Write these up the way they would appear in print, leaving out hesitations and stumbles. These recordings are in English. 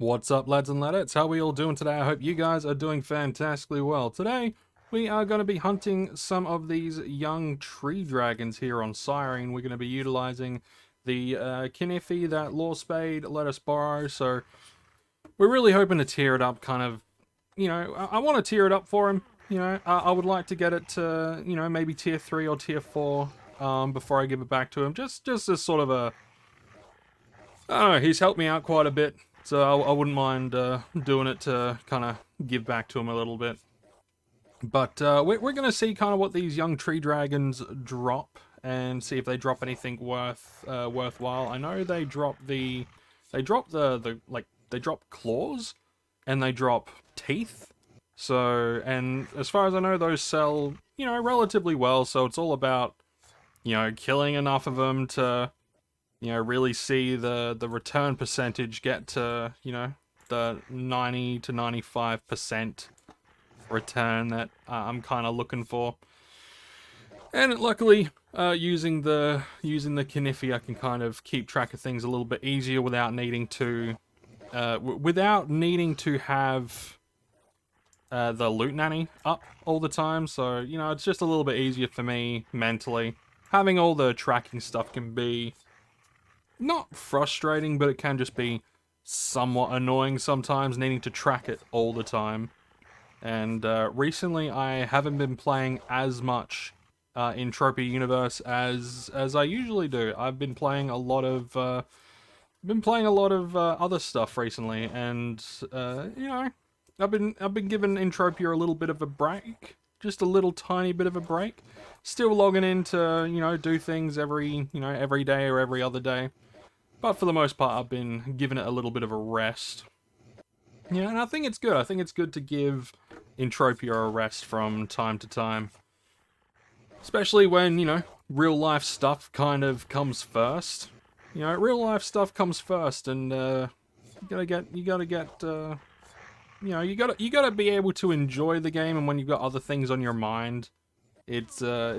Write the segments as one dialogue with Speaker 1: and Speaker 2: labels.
Speaker 1: What's up, lads and ladettes? How are we all doing today? I hope you guys are doing fantastically well. Today, we are going to be hunting some of these young tree dragons here on Cyrene. We're going to be utilizing the Kniffy that Law Spade let us borrow, so we're really hoping to tear it up kind of, I want to tear it up for him. I would like to get it to, maybe tier 3 or tier 4 before I give it back to him. Just as sort of a, I don't know, he's helped me out quite a bit. So I wouldn't mind doing it to kind of give back to him a little bit. But we're going to see kind of what these young tree dragons drop and see if they drop anything worthwhile. I know they drop they drop they drop claws and they drop teeth. So, and as far as I know, those sell, relatively well. So it's all about, killing enough of them to really see the return percentage get to, the 90 to 95% return that I'm kind of looking for. And luckily, using the Kniffy, I can kind of keep track of things a little bit easier without needing to have the loot nanny up all the time. So, it's just a little bit easier for me mentally. Having all the tracking stuff can be not frustrating, but it can just be somewhat annoying sometimes, needing to track it all the time. And recently, I haven't been playing as much Entropia universe as I usually do. I've been playing a lot of other stuff recently, and I've been giving Entropia a little bit of a break, just a little tiny bit of a break. Still logging in to do things every day or every other day. But for the most part, I've been giving it a little bit of a rest. Yeah, and I think it's good. I think it's good to give Entropia a rest from time to time. Especially when, real life stuff kind of comes first. Real life stuff comes first, and you gotta be able to enjoy the game, and when you've got other things on your mind, it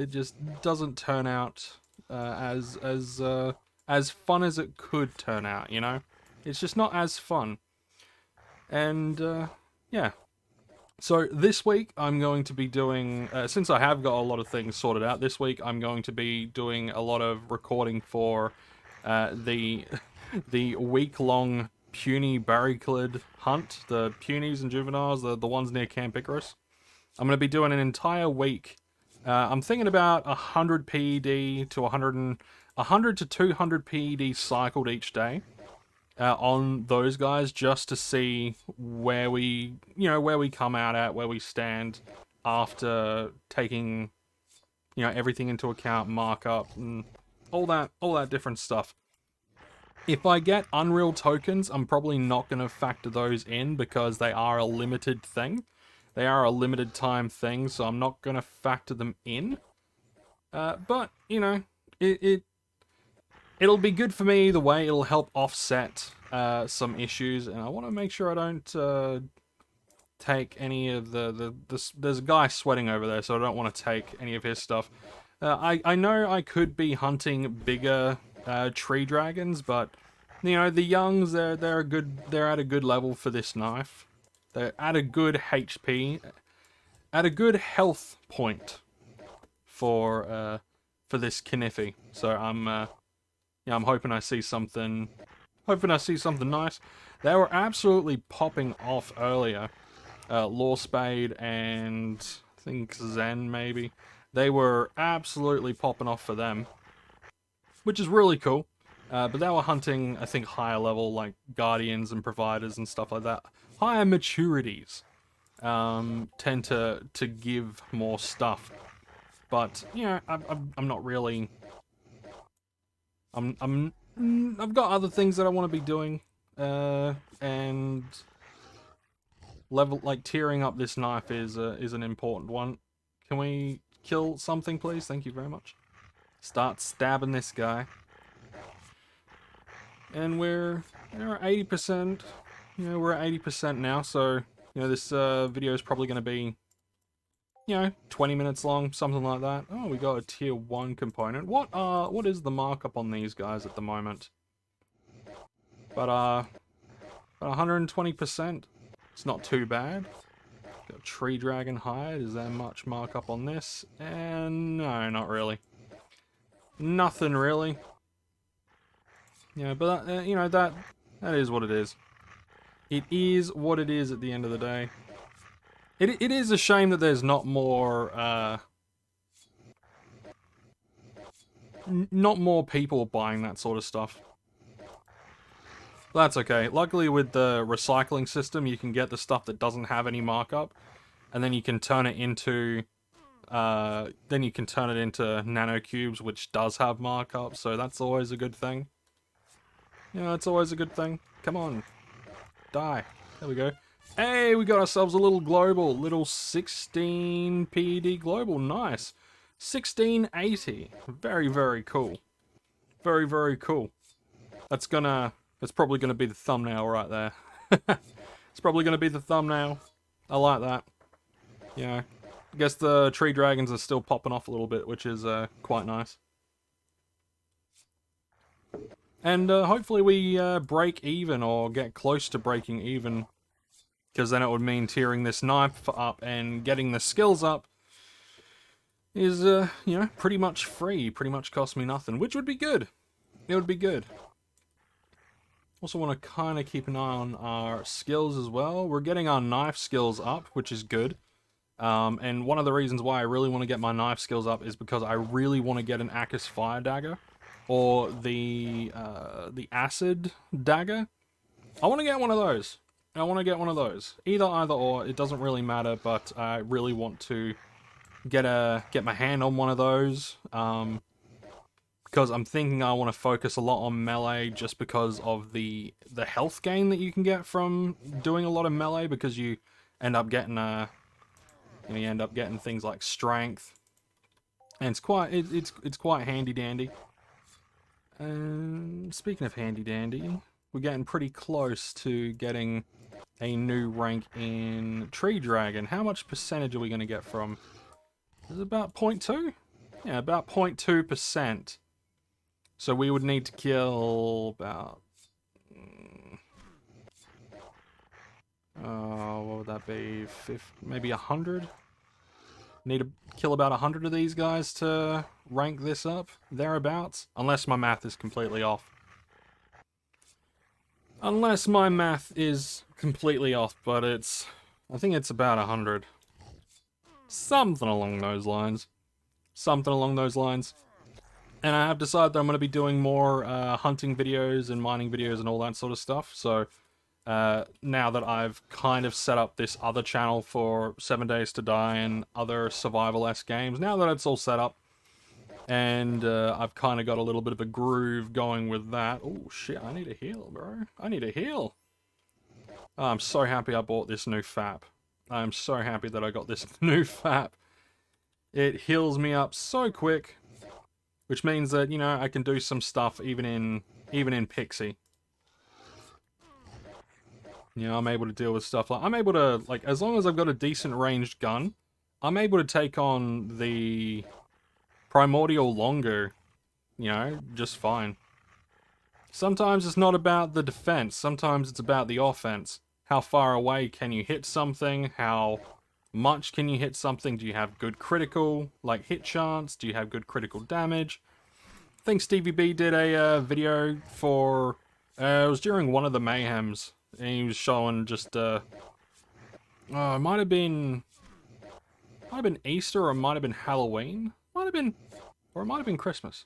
Speaker 1: just doesn't turn out as fun as it could turn out, It's just not as fun. And, yeah. So this week I'm going to be doing, since I have got a lot of things sorted out, this week I'm going to be doing a lot of recording for the week-long puny barricade hunt, the punies and juveniles, the ones near Camp Icarus. I'm going to be doing an entire week. I'm thinking about 100 PED to 100 to 200 PED cycled each day on those guys, just to see where we come out at, where we stand after taking, everything into account, markup and all that different stuff. If I get Unreal tokens, I'm probably not going to factor those in because they are a limited thing. They are a limited time thing, so I'm not going to factor them in. But, it'll be good for me either way. It'll help offset some issues, and I want to make sure I don't take any of there's a guy sweating over there, so I don't want to take any of his stuff. I know I could be hunting bigger tree dragons, but the youngs, they're at a good level for this knife. They're at a good HP, at a good health point for this Kniffy. So I'm hoping I see something. Hoping I see something nice. They were absolutely popping off earlier. Law Spade and I think Zen maybe. They were absolutely popping off for them, which is really cool. But they were hunting, I think, higher level, like Guardians and Providers and stuff like that. Higher maturities tend to give more stuff. But, I'm not really... I've got other things that I want to be doing, and tearing up this knife is an important one. Can we kill something, please? Thank you very much. Start stabbing this guy. And we're 80%. We're at 80% now, so this video is probably going to be 20 minutes long, something like that. Oh, we got a tier 1 component. What is the markup on these guys at the moment? But About 120%. It's not too bad. Got tree dragon hide. Is there much markup on this? And no, not really. Nothing really. Yeah, but you know, that is what it is. It is what it is at the end of the day. It is a shame that there's not more not more people buying that sort of stuff. That's okay. Luckily with the recycling system, you can get the stuff that doesn't have any markup, and then you can turn it into nano cubes, which does have markup, so that's always a good thing. Yeah, it's always a good thing. Come on. Die. There we go. Hey, we got ourselves a little global. Little 16 PED global. Nice. 1680. Very, very cool. Very, very cool. That's probably gonna be the thumbnail right there. It's probably gonna be the thumbnail. I like that. Yeah. I guess the tree dragons are still popping off a little bit, which is quite nice. And hopefully we break even or get close to breaking even, because then it would mean tearing this knife up and getting the skills up is, you know, pretty much free. Pretty much cost me nothing, which would be good. It would be good. Also want to kind of keep an eye on our skills as well. We're getting our knife skills up, which is good. And one of the reasons why I really want to get my knife skills up is because I really want to get an Akis fire dagger. Or the acid dagger. I want to get one of those. Either or, it doesn't really matter, but I really want to get my hand on one of those. Because I'm thinking I want to focus a lot on melee just because of the health gain that you can get from doing a lot of melee, because you end up getting things like strength. And it's quite handy dandy. Speaking of handy dandy, we're getting pretty close to getting a new rank in Tree Dragon. How much percentage are we going to get from? Is it about 0.2? Yeah, about 0.2%. So we would need to kill about... what would that be? Maybe 100? Need to kill about 100 of these guys to rank this up, thereabouts. Unless my math is completely off. Unless my math is completely off, but I think it's about 100. Something along those lines. Something along those lines. And I have decided that I'm going to be doing more hunting videos and mining videos and all that sort of stuff, so... now that I've kind of set up this other channel for 7 Days to Die and other survival-esque games, now that it's all set up, and I've kind of got a little bit of a groove going with that. Oh shit, I need a heal, bro. I need a heal. Oh, I'm so happy I bought this new FAP. I'm so happy that I got this new FAP. It heals me up so quick, which means that, you know, I can do some stuff even in Pixie. You know, I'm able to deal with stuff like... I'm able to, like, as long as I've got a decent ranged gun, I'm able to take on the Primordial Longer, you know, just fine. Sometimes it's not about the defense, sometimes it's about the offense. How far away can you hit something? How much can you hit something? Do you have good critical, like, hit chance? Do you have good critical damage? I think Stevie B did a video for... it was during one of the Mayhems. And he was showing just, it might have been Easter, or it might have been Halloween. Or it might have been Christmas.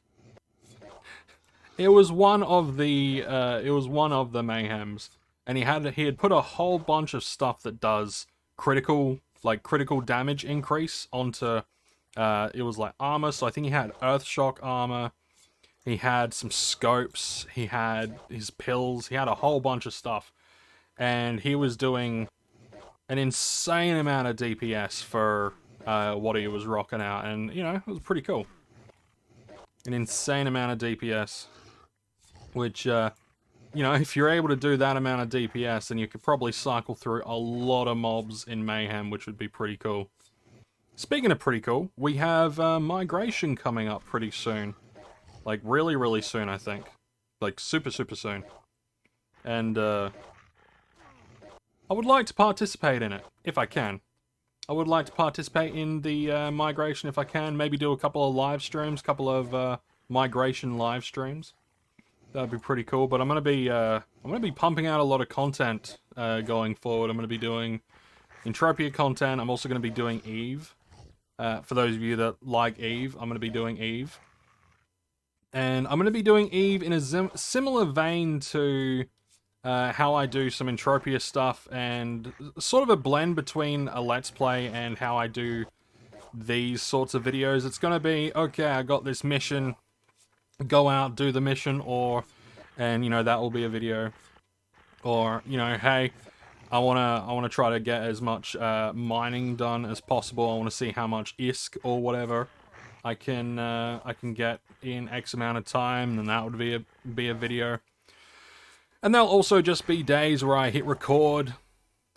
Speaker 1: It was one of the Mayhems. And he had put a whole bunch of stuff that does critical damage increase onto, it was like armor. So I think he had Earthshock armor. He had some scopes. He had his pills. He had a whole bunch of stuff. And he was doing an insane amount of DPS for what he was rocking out. And, you know, it was pretty cool. An insane amount of DPS. Which, you know, if you're able to do that amount of DPS, then you could probably cycle through a lot of mobs in Mayhem, which would be pretty cool. Speaking of pretty cool, we have Migration coming up pretty soon. Like, really, really soon, I think. Like, super, super soon. And, I would like to participate in it, if I can. I would like to participate in the migration if I can. Maybe do a couple of live streams, couple of migration live streams. That'd be pretty cool. But I'm gonna be pumping out a lot of content going forward. I'm gonna be doing Entropia content. I'm also gonna be doing Eve. For those of you that like Eve, I'm gonna be doing Eve, and I'm gonna be doing Eve in a similar vein to how I do some Entropia stuff, and sort of a blend between a Let's Play and how I do these sorts of videos. It's gonna be, okay, I got this mission, go out, do the mission, and you know, that will be a video. Or, you know, hey, I wanna try to get as much mining done as possible. I wanna see how much ISK or whatever I can get in X amount of time, and that would be a video. And there'll also just be days where I hit record,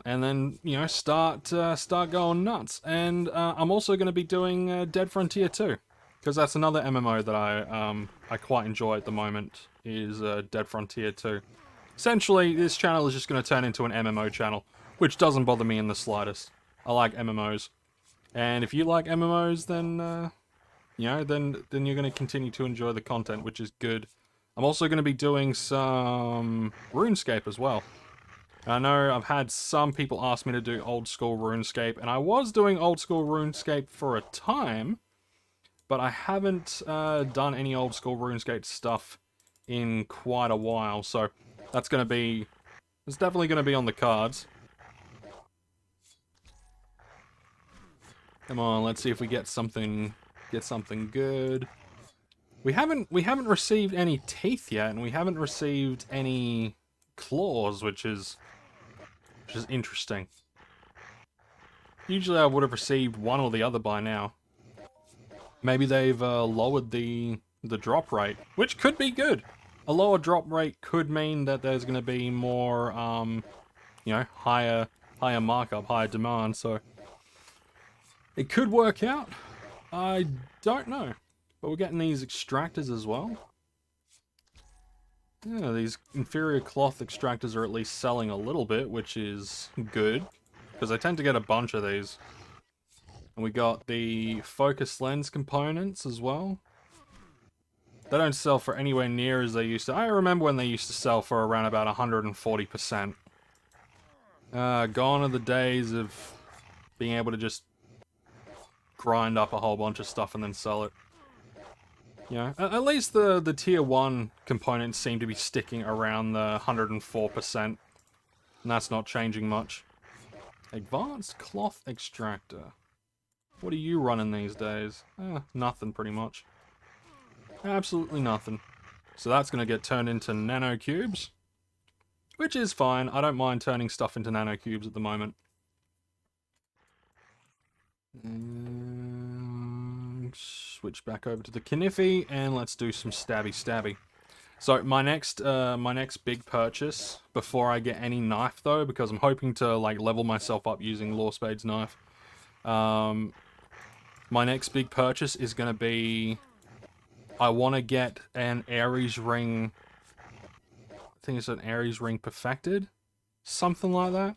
Speaker 1: and then, you know, start going nuts. And I'm also going to be doing Dead Frontier 2, because that's another MMO that I quite enjoy at the moment, is Dead Frontier 2. Essentially, this channel is just going to turn into an MMO channel, which doesn't bother me in the slightest. I like MMOs. And if you like MMOs, then, you know, then you're going to continue to enjoy the content, which is good. I'm also going to be doing some RuneScape as well. I know I've had some people ask me to do old school RuneScape, and I was doing old school RuneScape for a time, but I haven't done any old school RuneScape stuff in quite a while, so it's definitely going to be on the cards. Come on, let's see if we get something good. We haven't received any teeth yet, and we haven't received any claws, which is interesting. Usually I would have received one or the other by now. Maybe they've lowered the drop rate, which could be good. A lower drop rate could mean that there's going to be more, you know, higher markup, higher demand, so it could work out. I don't know. But we're getting these extractors as well. Yeah, these inferior cloth extractors are at least selling a little bit, which is good, because I tend to get a bunch of these. And we got the focus lens components as well. They don't sell for anywhere near as they used to. I remember when they used to sell for around about 140%. Gone are the days of being able to just grind up a whole bunch of stuff and then sell it. Yeah, at least the tier 1 components seem to be sticking around the 104%, and that's not changing much. Advanced cloth extractor. What are you running these days? Nothing, pretty much. Absolutely nothing. So that's going to get turned into nanocubes, which is fine. I don't mind turning stuff into nanocubes at the moment. Switch back over to the Kniffy, and let's do some stabby. So my next big purchase, before I get any knife though, because I'm hoping to like level myself up using Lawspade's knife. My next big purchase is going to be, I want to get an Ares ring. I think it's an Ares ring perfected, something like that.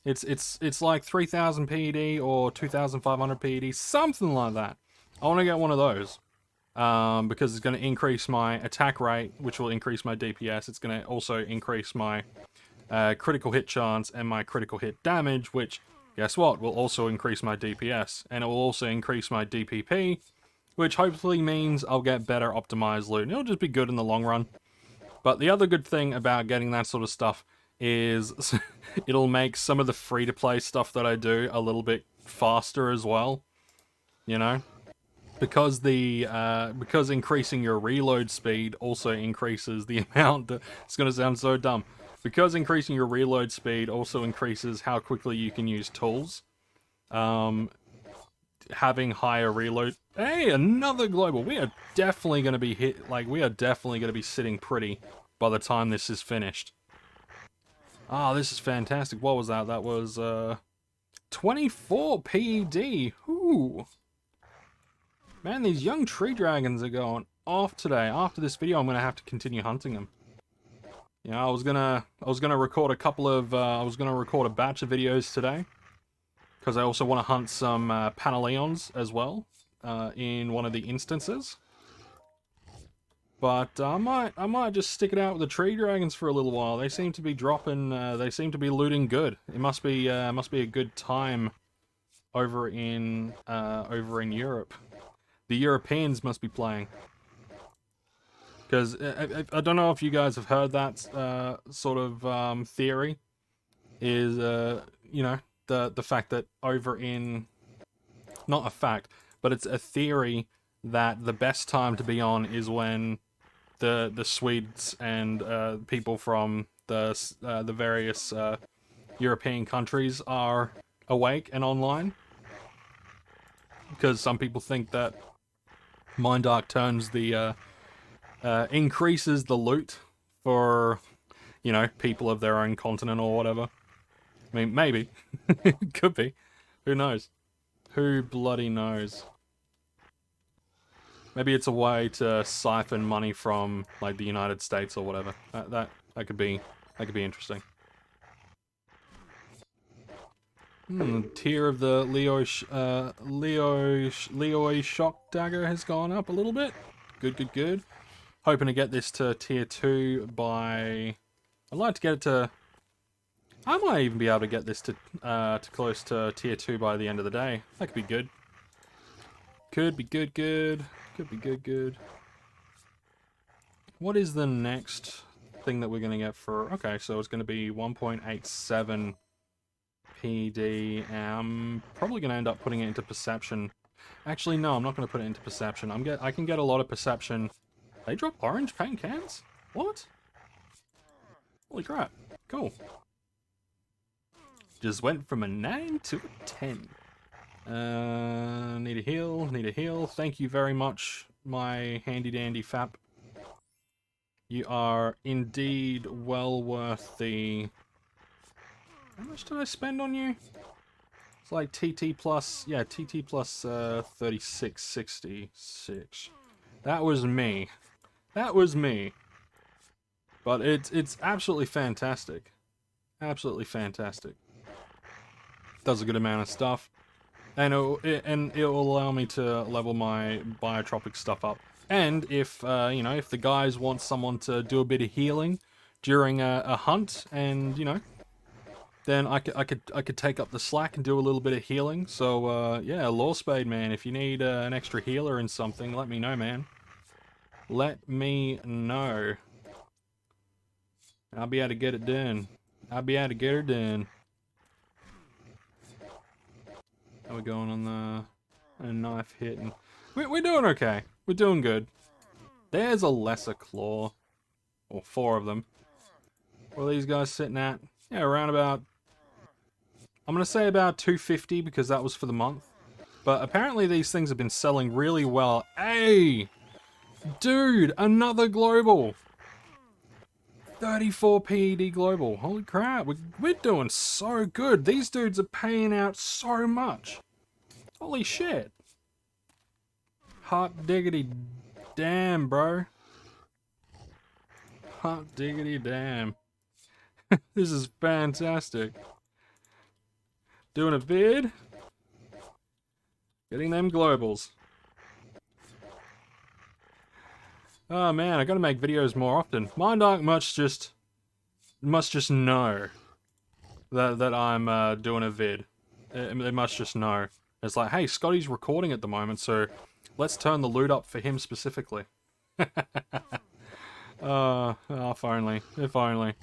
Speaker 1: It's like 3000 PED or 2500 PED, something like that. I want to get one of those, because it's going to increase my attack rate, which will increase my DPS. It's going to also increase my critical hit chance and my critical hit damage, which, guess what, will also increase my DPS. And it will also increase my DPP, which hopefully means I'll get better optimized loot. And it'll just be good in the long run. But the other good thing about getting that sort of stuff is it'll make some of the free-to-play stuff that I do a little bit faster as well, you know? Because because increasing your reload speed also increases the amount that, it's going to sound so dumb, because increasing your reload speed also increases how quickly you can use tools. Having higher reload, hey, another global. We are definitely going to be hit, like, we are definitely going to be sitting pretty by the time this is finished. Ah, this is fantastic. What was that? That was 24 PED. Ooh. Man, these young tree dragons are going off today. After this video, I'm going to have to continue hunting them. You know, I was gonna record a couple of I was gonna record a batch of videos today because I also want to hunt some Paneleons as well in one of the instances. But I might just stick it out with the tree dragons for a little while. They seem to be dropping. They seem to be looting good. It must be a good time over in Europe. The Europeans must be playing. Because I don't know if you guys have heard that sort of theory. Is you know, the fact that over in, not a fact, but it's a theory that the best time to be on is when the Swedes and people from the various European countries are awake and online. Because some people think that Mind Dark turns the increases the loot for, you know, people of their own continent or whatever. I mean, maybe. Could be. Who knows? Who bloody knows? Maybe it's a way to siphon money from, like, the United States or whatever. That could be interesting. Tier of the Leo Shock Dagger has gone up a little bit. Good. Hoping to get this to tier 2 by... I'd like to get it to... I might even be able to get this to close to tier 2 by the end of the day. That could be good. Could be good. What is the next thing that we're going to get for... Okay, so it's going to be 1.87 PD. I'm probably going to end up putting it into Perception. Actually, no, I'm not going to put it into Perception. I can get a lot of Perception. They drop orange paint cans? What? Holy crap. Cool. Just went from a 9 to a 10. Need a heal. Thank you very much, my handy dandy fap. You are indeed well worth the... How much did I spend on you? It's like TT plus... Yeah, TT plus 3666. That was me. But it's absolutely fantastic. Absolutely fantastic. Does a good amount of stuff. And it'll allow me to level my biotropic stuff up. And if, you know, if the guys want someone to do a bit of healing during a hunt, and, you know, then I could take up the slack and do a little bit of healing. So, yeah, Lawspade, man, if you need an extra healer in something, let me know, man. Let me know. I'll be able to get it done. How we going on the knife hit? And we're doing okay. We're doing good. There's a lesser claw. Or 4 of them. What are these guys sitting at? Yeah, around about... I'm going to say about 250 because that was for the month. But apparently these things have been selling really well. Hey! Dude, another global! 34 PED global. Holy crap, we're doing so good. These dudes are paying out so much. Holy shit. Hot diggity damn, bro. Hot diggity damn. This is fantastic. Doing a vid. Getting them globals. Oh man, I gotta make videos more often. Mind Dark must just know that I'm doing a vid. They must just know. It's like, hey, Scotty's recording at the moment, so let's turn the loot up for him specifically. Oh, if only.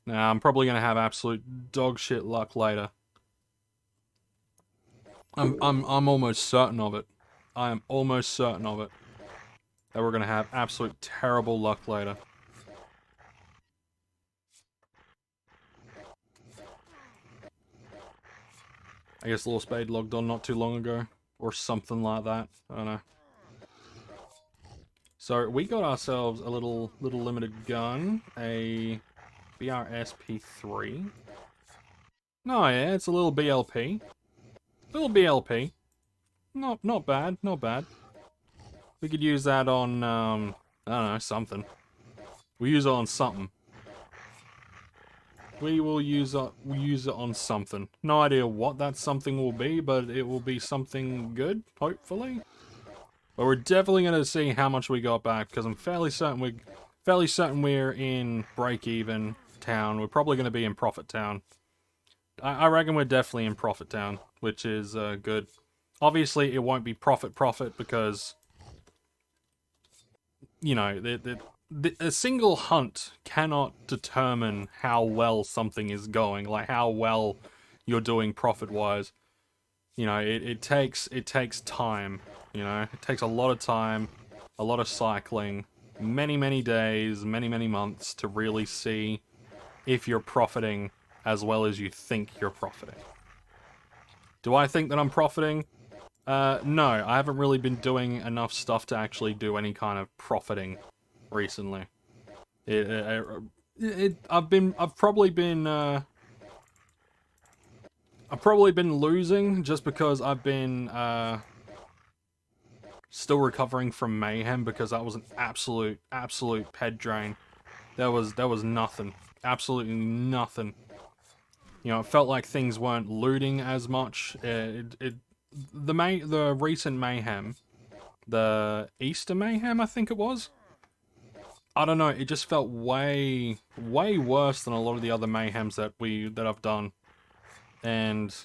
Speaker 1: Nah, I'm probably gonna have absolute dog shit luck later. I'm almost certain of it. I am almost certain of it. That we're gonna have absolute terrible luck later. I guess Lawspade logged on not too long ago. Or something like that. I don't know. So, we got ourselves a little limited gun. A BRS P3. Oh yeah, it's a little BLP. Not bad. We could use that on, I don't know, something. We'll use it on something. We will use it on something. No idea what that something will be, but it will be something good, hopefully. But we're definitely going to see how much we got back, because I'm fairly certain we're in break-even town. We're probably going to be in profit town. I reckon we're definitely in profit town, which is good. Obviously, it won't be profit because, you know, a single hunt cannot determine how well something is going, like how well you're doing profit-wise. You know, it takes time. You know, it takes a lot of time, a lot of cycling, many days, many months to really see if you're profiting as well as you think you're profiting. Do I think that I'm profiting? No, I haven't really been doing enough stuff to actually do any kind of profiting recently. I've probably been losing just because I've been still recovering from mayhem, because that was an absolute ped drain. There was nothing, absolutely nothing. You know, it felt like things weren't looting as much. The recent mayhem, the Easter mayhem, I think it was. I don't know. It just felt way worse than a lot of the other mayhems that I've done. And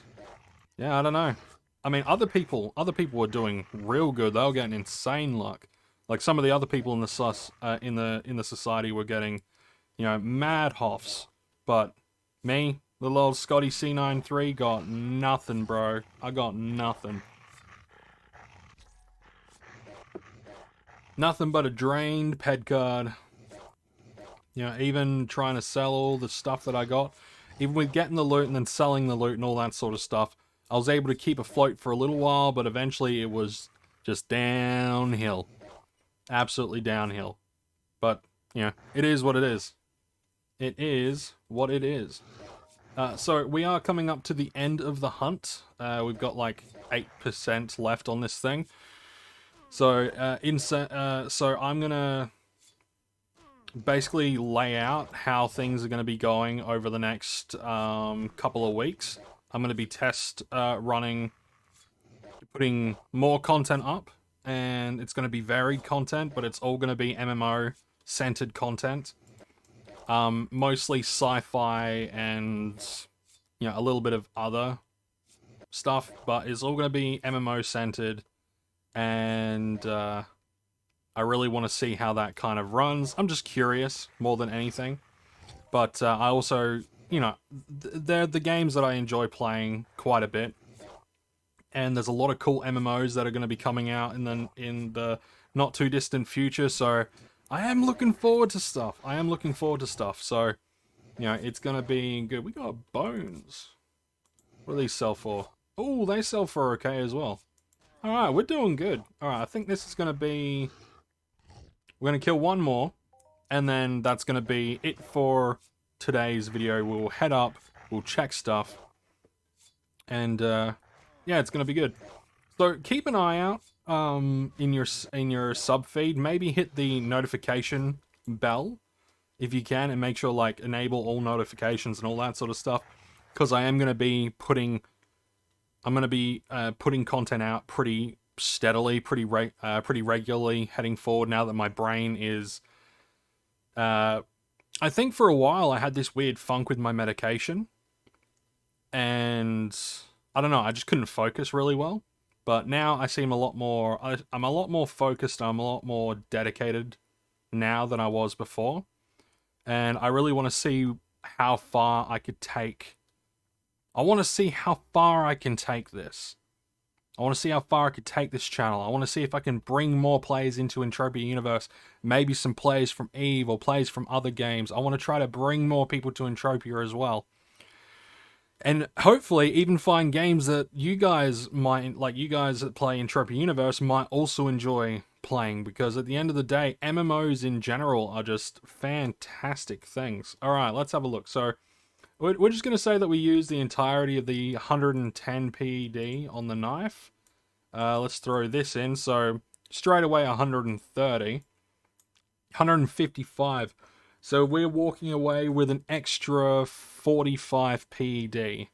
Speaker 1: yeah, I don't know. I mean, other people were doing real good. They were getting insane luck. Like some of the other people in the in the society were getting, you know, mad hoffs. But me, little old Scotty C93, got nothing, bro. I got nothing. Nothing but a drained ped card. You know, even trying to sell all the stuff that I got, even with getting the loot and then selling the loot and all that sort of stuff, I was able to keep afloat for a little while, but eventually it was just downhill. Absolutely downhill. But, you know, it is what it is. It is what it is. So we are coming up to the end of the hunt. We've got like 8% left on this thing. So, so I'm gonna basically lay out how things are going to be going over the next couple of weeks. I'm going to be running, putting more content up, and it's going to be varied content, but it's all going to be MMO-centered content. Mostly sci-fi and, you know, a little bit of other stuff, but it's all going to be MMO-centered, and I really want to see how that kind of runs. I'm just curious more than anything. But I also, you know, they're the games that I enjoy playing quite a bit. And there's a lot of cool MMOs that are going to be coming out in the not too distant future. So I am looking forward to stuff. So, you know, it's going to be good. We got bones. What do these sell for? Oh, they sell for okay as well. Alright, we're doing good. Alright, I think this is going to be... We're going to kill one more, and then that's going to be it for today's video. We'll head up, we'll check stuff, and yeah, it's going to be good. So keep an eye out in your sub feed. Maybe hit the notification bell if you can, and make sure like enable all notifications and all that sort of stuff, because I am going to be putting content out pretty steadily, pretty regularly heading forward, now that my brain is I think for a while I had this weird funk with my medication, and I don't know, I just couldn't focus really well. But now I seem a lot more I'm a lot more focused, I'm a lot more dedicated now than I was before. And I really want to see how far I could take I want to see how far I can take this. I want to see how far I could take this channel. I want to see if I can bring more players into Entropia Universe. Maybe some players from EVE or players from other games. I want to try to bring more people to Entropia as well. And hopefully even find games that you guys might, like you guys that play Entropia Universe, might also enjoy playing. Because at the end of the day, MMOs in general are just fantastic things. Alright, let's have a look. So, we're just going to say that we use the entirety of the 110 PD on the knife. Let's throw this in. So straight away 130. 155. So we're walking away with an extra 45 PED,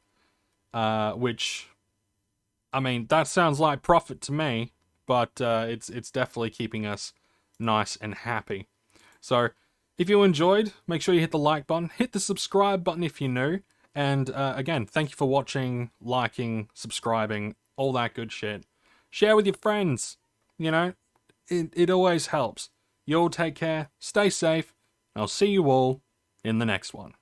Speaker 1: which, I mean, that sounds like profit to me, but it's definitely keeping us nice and happy. So if you enjoyed, make sure you hit the like button, hit the subscribe button if you're new, and again, thank you for watching, liking, subscribing, all that good shit. Share with your friends, you know, it always helps. You all take care, stay safe, and I'll see you all in the next one.